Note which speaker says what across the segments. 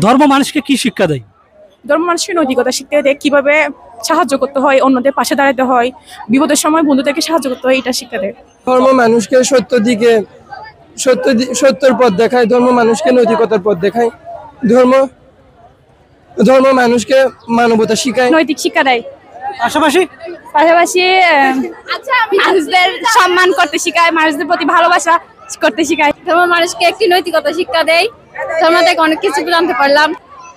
Speaker 1: ধর্ম মানুষকে কি শিক্ষা দেয়?
Speaker 2: ধর্ম মানুষকে নৈতিকতা শিখতে দেয়, কিভাবে সাহায্য করতে হয়, অন্যদের পাশে দাঁড়াতে হয়, বিপদের সময় বন্ধুদেরকে সাহায্য করতে হয়, এটা শিক্ষা দেয়।
Speaker 3: ধর্ম মানুষকে সত্যর পথ দেখায়। ধর্ম মানুষকে নৈতিকতার পথ দেখায়। ধর্ম ধর্ম মানুষকে মানবতা শিখায়।
Speaker 2: নৈতিক শিক্ষা দেয়।
Speaker 1: পাশাপাশি
Speaker 2: পাশাপাশি মানুষদের সম্মান করতে শেখায়, মানুষদের প্রতি ভালোবাসা করতে শেখায়।
Speaker 4: ধর্ম মানুষকে একটি নৈতিকতা শিক্ষা দেয়। ধর্ম থেকে অনেক কিছু জানতে পারলাম।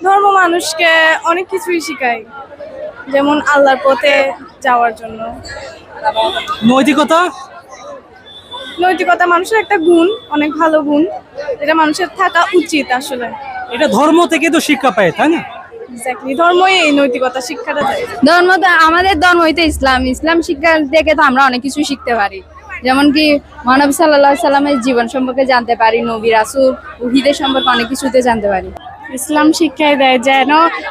Speaker 2: ধর্ম মানুষকে অনেক কিছুই শেখায়, যেমন আল্লাহর পথে যাওয়ার জন্য।
Speaker 1: নৈতিকতা
Speaker 2: নৈতিকতা মানুষের একটা গুণ, অনেক ভালো গুণ, এটা মানুষের থাকা উচিত আসলে।
Speaker 1: এটা ধর্ম থেকে তো শিক্ষা পায়, তাই না?
Speaker 2: এক্স্যাক্টলি, ধর্মই এই নৈতিকতা শিক্ষাটা দেয়।
Speaker 4: আমাদের ধর্ম হইতে ইসলাম শিক্ষা থেকে তো আমরা অনেক কিছু শিখতে পারি। যেমন কি মহানবী সাল্লাল্লাহু আলাইহি সাল্লামের জীবন সম্পর্কে জানতে পারি, নবী রাসূল ওহীদের সম্পর্কে অনেক কিছুতে জানতে পারি।
Speaker 2: ইসলাম শিক্ষাই দেয় যেন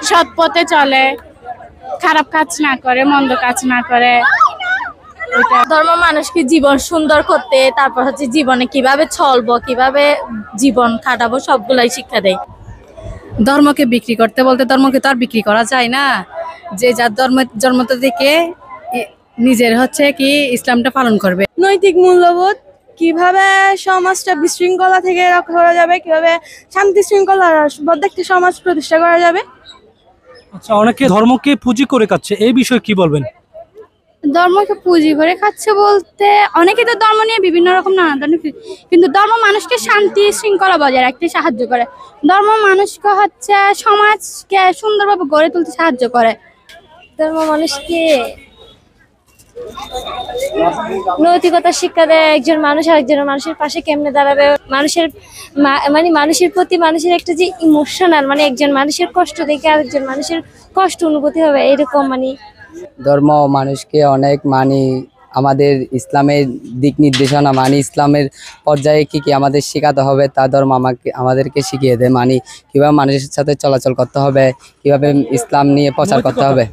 Speaker 2: সৎ পথে চলে, খারাপ কাজ না করে, মন্দ কাজ না করে।
Speaker 4: ধর্ম মানুষকে জীবন সুন্দর করতে, তারপর হচ্ছে জীবনে কিভাবে চলবো, কিভাবে জীবন কাটাবো, সবগুলাই শিক্ষা দেয়। ধর্মকে বিক্রি করতে বলতে ধর্মকে তো আর বিক্রি করা যায় না। যে যার জন্ম থেকে নিজের হচ্ছে কি ইসলামটা পালন করবে।
Speaker 2: নৈতিক মূল্যবোধ, কিভাবে সমাজটা বিশৃঙ্খলা থেকে রক্ষা করা যাবে, কিভাবে শান্তি শৃঙ্খলার বদ্ধ একটা সমাজ প্রতিষ্ঠা করা যাবে।
Speaker 1: আচ্ছা, অনেকে ধর্মকে পুঁজি করে খাচ্ছে, এই বিষয়ে কি বলবেন?
Speaker 4: ধর্মকে পুঁজি করে খাচ্ছে বলতে অনেকে তো ধর্ম নিয়ে বিভিন্ন রকম নানা ধরনের, কিন্তু ধর্ম মানুষকে শান্তি শৃঙ্খলা বজায় রাখতে সাহায্য করে। ধর্ম মানুষকে হচ্ছে সমাজকে সুন্দরভাবে গড়ে তুলতে সাহায্য করে। ধর্ম মানুষকে নৈতিকতা শিক্ষা দেয়। একজন মানুষ আরেকজন মানুষের পাশে কেমনে দাঁড়াবে, মানুষের প্রতি মানুষের একটা যে ইমোশনাল, একজন মানুষের কষ্ট দেখে আরেকজন মানুষের কষ্ট অনুভূতি হবে, এরকম
Speaker 5: ধর্ম মানুষকে অনেক আমাদের ইসলামের দিক নির্দেশনা ইসলামের পর্যায়ে কি কি আমাদের শেখাতে হবে তা ধর্ম আমাদেরকে শিখিয়ে দেয়। কিভাবে মানুষের সাথে চলাচল করতে হবে, কিভাবে ইসলাম নিয়ে প্রচার করতে হবে।